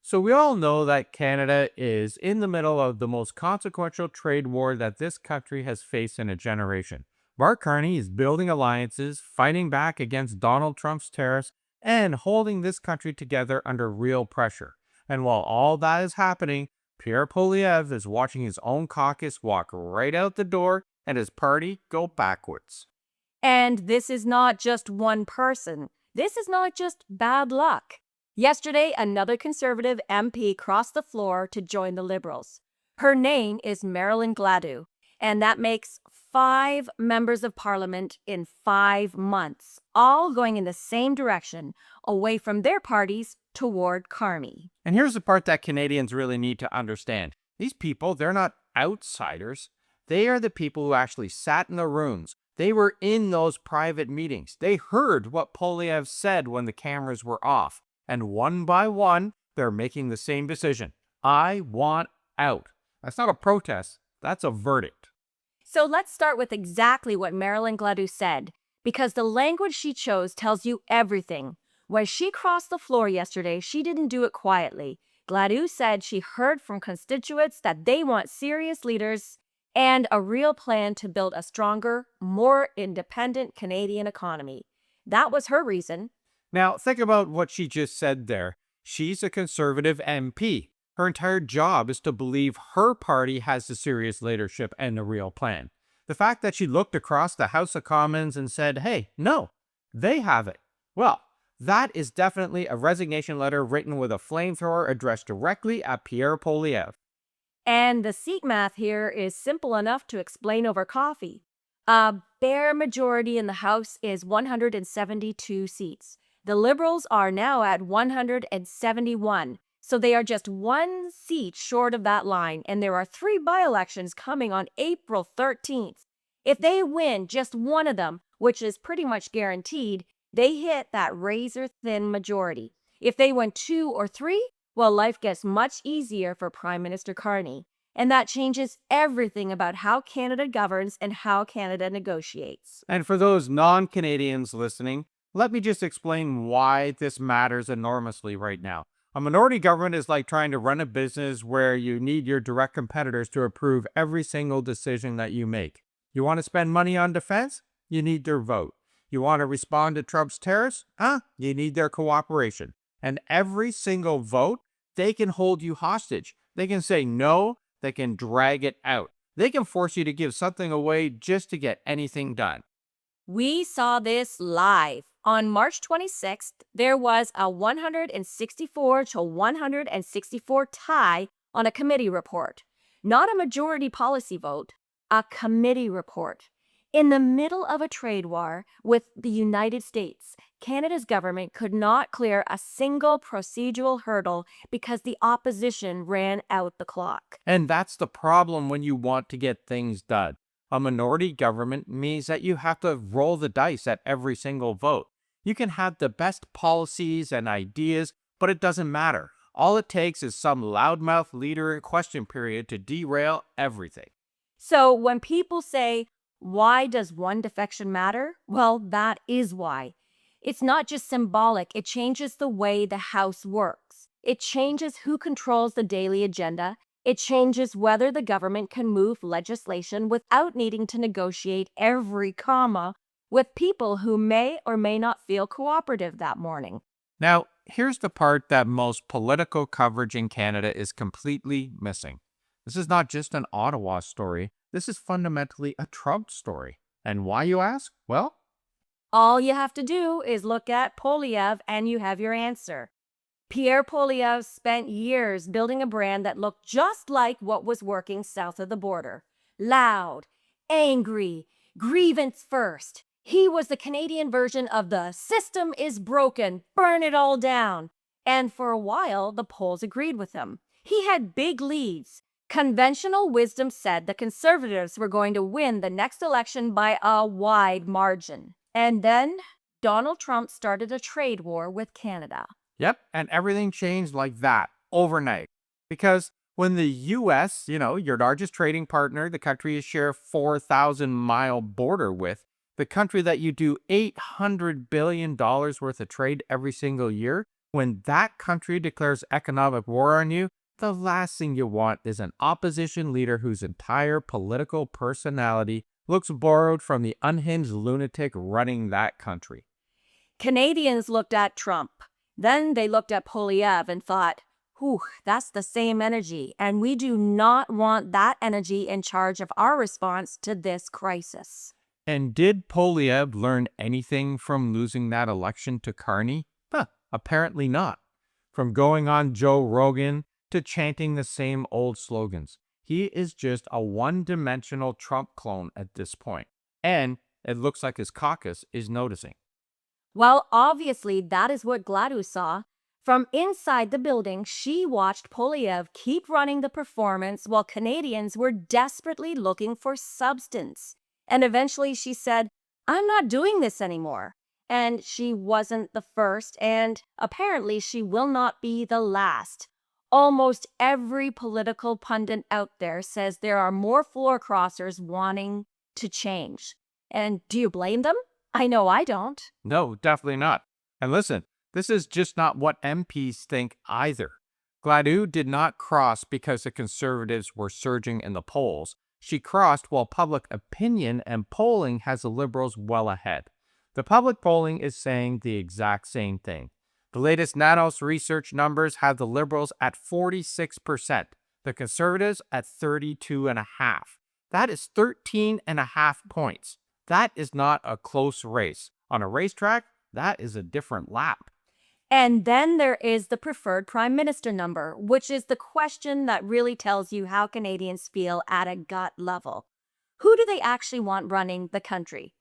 So we all know that Canada is in the middle of the most consequential trade war that this country has faced in a generation. Mark Carney is building alliances, fighting back against Donald Trump's tariffs, and holding this country together under real pressure. And while all that is happening, Pierre Poilievre is watching his own caucus walk right out the door and his party go backwards. And this is not just one person. This is not just bad luck. Yesterday, another Conservative MP crossed the floor to join the Liberals. Her name is Marilyn Gladu, and that makes 5 members of Parliament in 5 months, all going in the same direction, away from their parties toward Carney. And here's the part that Canadians really need to understand. These people, they're not outsiders. They are the people who actually sat in the rooms. They were in those private meetings. They heard what Poilievre said when the cameras were off. And one by one, they're making the same decision. I want out. That's not a protest. That's a verdict. So let's start with exactly what Marilyn Gladu said, because the language she chose tells you everything. When she crossed the floor yesterday, she didn't do it quietly. Gladu said she heard from constituents that they want serious leaders and a real plan to build a stronger, more independent Canadian economy. That was her reason. Now, think about what she just said there. She's a Conservative MP. Her entire job is to believe her party has the serious leadership and the real plan. The fact that she looked across the House of Commons and said, hey, no, they have it. Well, that is definitely a resignation letter written with a flamethrower addressed directly at Pierre Poilievre. And the seat math here is simple enough to explain over coffee. A bare majority in the House is 172 seats. The Liberals are now at 171, so they are just 1 seat short of that line, and there are 3 by-elections coming on April 13th. If they win just one of them, which is pretty much guaranteed, they hit that razor-thin majority. If they win 2 or 3, well, life gets much easier for Prime Minister Carney, and that changes everything about how Canada governs and how Canada negotiates. And for those non-Canadians listening, let me just explain why this matters enormously right now. A minority government is like trying to run a business where you need your direct competitors to approve every single decision that you make. You want to spend money on defense? You need their vote. You want to respond to Trump's tariffs? You need their cooperation. And every single vote, they can hold you hostage. They can say no, they can drag it out. They can force you to give something away just to get anything done. We saw this live. On March 26th, there was a 164 to 164 tie on a committee report. Not a majority policy vote, a committee report. In the middle of a trade war with the United States, Canada's government could not clear a single procedural hurdle because the opposition ran out the clock. And that's the problem when you want to get things done. A minority government means that you have to roll the dice at every single vote. You can have the best policies and ideas, but it doesn't matter. All it takes is some loudmouth leader in question period to derail everything. So when people say, why does one defection matter? Well, that is why. It's not just symbolic, it changes the way the House works. It changes who controls the daily agenda. It changes whether the government can move legislation without needing to negotiate every comma with people who may or may not feel cooperative that morning. Now, here's the part that most political coverage in Canada is completely missing. This is not just an Ottawa story. This is fundamentally a Trump story. And why, you ask? Well, all you have to do is look at Poilievre and you have your answer. Pierre Poilievre spent years building a brand that looked just like what was working south of the border. Loud, angry, grievance first. He was the Canadian version of the system is broken, burn it all down. And for a while, the polls agreed with him. He had big leads. Conventional wisdom said the Conservatives were going to win the next election by a wide margin. And then Donald Trump started a trade war with Canada. Yep, and everything changed like that, overnight. Because when the U.S., your largest trading partner, the country you share a 4,000-mile border with, the country that you do $800 billion worth of trade every single year, When that country declares economic war on you, the last thing you want is an opposition leader whose entire political personality looks borrowed from the unhinged lunatic running that country. Canadians looked at Trump. Then they looked at Poilievre and thought, whew, that's the same energy, and we do not want that energy in charge of our response to this crisis. And did Poilievre learn anything from losing that election to Carney? Apparently not. From going on Joe Rogan to chanting the same old slogans, he is just a one-dimensional Trump clone at this point. And it looks like his caucus is noticing. Well, obviously, that is what Gladu saw. From inside the building, she watched Poilievre keep running the performance while Canadians were desperately looking for substance. And eventually she said, I'm not doing this anymore. And she wasn't the first, and apparently she will not be the last. Almost every political pundit out there says there are more floor crossers wanting to change. And do you blame them? I know I don't. No, definitely not. And listen, this is just not what MPs think either. Gladu did not cross because the Conservatives were surging in the polls. She crossed while public opinion and polling has the Liberals well ahead. The public polling is saying the exact same thing. The latest Nanos research numbers have the Liberals at 46%, the Conservatives at 32.5%. That is 13.5 points. That is not a close race. On a racetrack, that is a different lap. And then there is the preferred prime minister number, which is the question that really tells you how Canadians feel at a gut level. Who do they actually want running the country?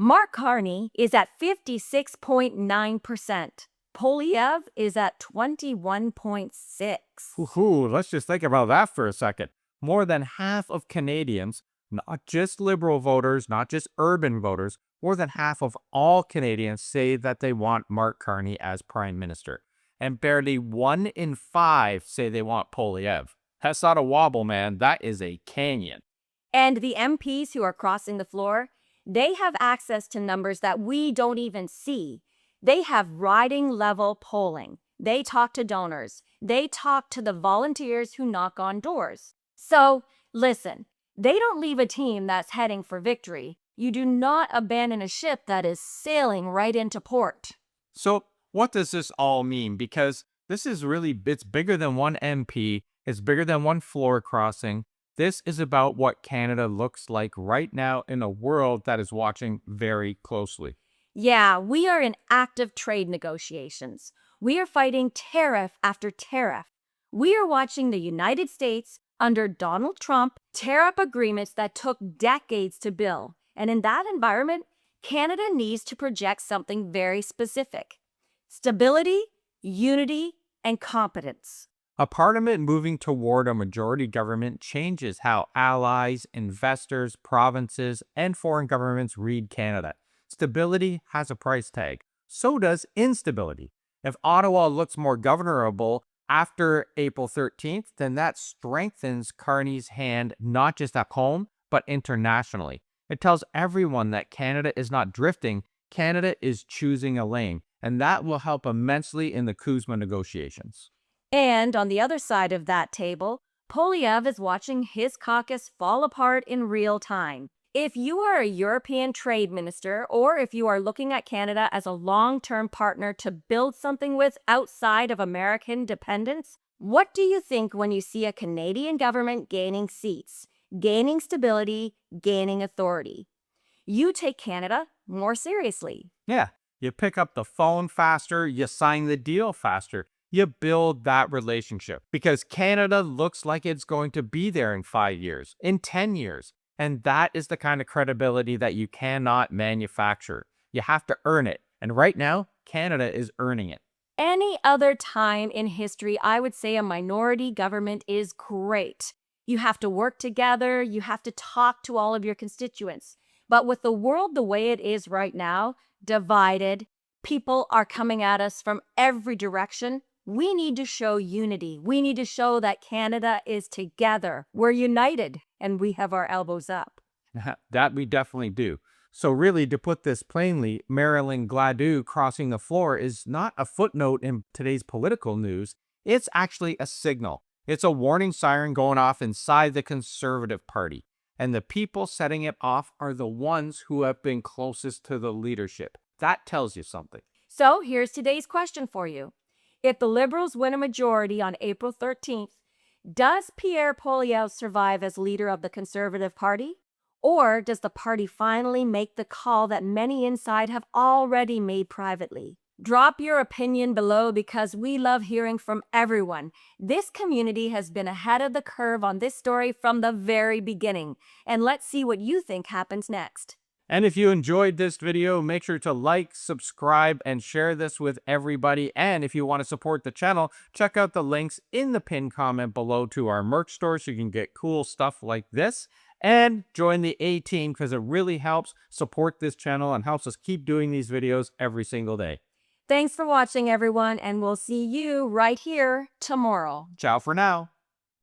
Mark Carney is at 56.9%. Poilievre is at 21.6%. Let's just think about that for a second. More than half of Canadians, not just Liberal voters, not just urban voters, more than half of all Canadians say that they want Mark Carney as Prime Minister. And barely 1 in 5 say they want Poilievre. That's not a wobble, man. That is a canyon. And the MPs who are crossing the floor, they have access to numbers that we don't even see. They have riding level polling. They talk to donors. They talk to the volunteers who knock on doors. So, listen, they don't leave a team that's heading for victory. You do not abandon a ship that is sailing right into port. So, what does this all mean? Because this is really, it's bigger than one MP. It's bigger than one floor crossing. This is about what Canada looks like right now in a world that is watching very closely. Yeah, we are in active trade negotiations. We are fighting tariff after tariff. We are watching the United States, under Donald Trump, tear up agreements that took decades to build. And in that environment, Canada needs to project something very specific: stability, unity, and competence. A parliament moving toward a majority government changes how allies, investors, provinces, and foreign governments read Canada. Stability has a price tag. So does instability. If Ottawa looks more governable after April 13th, then that strengthens Carney's hand not just at home, but internationally. It tells everyone that Canada is not drifting, Canada is choosing a lane, and that will help immensely in the CUSMA negotiations. And on the other side of that table, Poilievre is watching his caucus fall apart in real time. If you are a European trade minister, or if you are looking at Canada as a long-term partner to build something with outside of American dependence, what do you think when you see a Canadian government gaining seats, gaining stability, gaining authority? You take Canada more seriously. Yeah, you pick up the phone faster, you sign the deal faster. You build that relationship because Canada looks like it's going to be there in 5 years, in 10 years. And that is the kind of credibility that you cannot manufacture. You have to earn it. And right now, Canada is earning it. Any other time in history, I would say a minority government is great. You have to work together. You have to talk to all of your constituents. But with the world the way it is right now, divided, people are coming at us from every direction. We need to show unity. We need to show that Canada is together. We're united and we have our elbows up. That we definitely do. So really, to put this plainly, Marilyn Gladu crossing the floor is not a footnote in today's political news. It's actually a signal. It's a warning siren going off inside the Conservative Party. And the people setting it off are the ones who have been closest to the leadership. That tells you something. So here's today's question for you. If the Liberals win a majority on April 13th, does Pierre Poilievre survive as leader of the Conservative Party? Or does the party finally make the call that many inside have already made privately? Drop your opinion below because we love hearing from everyone. This community has been ahead of the curve on this story from the very beginning. And let's see what you think happens next. And if you enjoyed this video, make sure to like, subscribe, and share this with everybody. And if you want to support the channel, check out the links in the pinned comment below to our merch store so you can get cool stuff like this. And join the A-Team because it really helps support this channel and helps us keep doing these videos every single day. Thanks for watching, everyone, and we'll see you right here tomorrow. Ciao for now.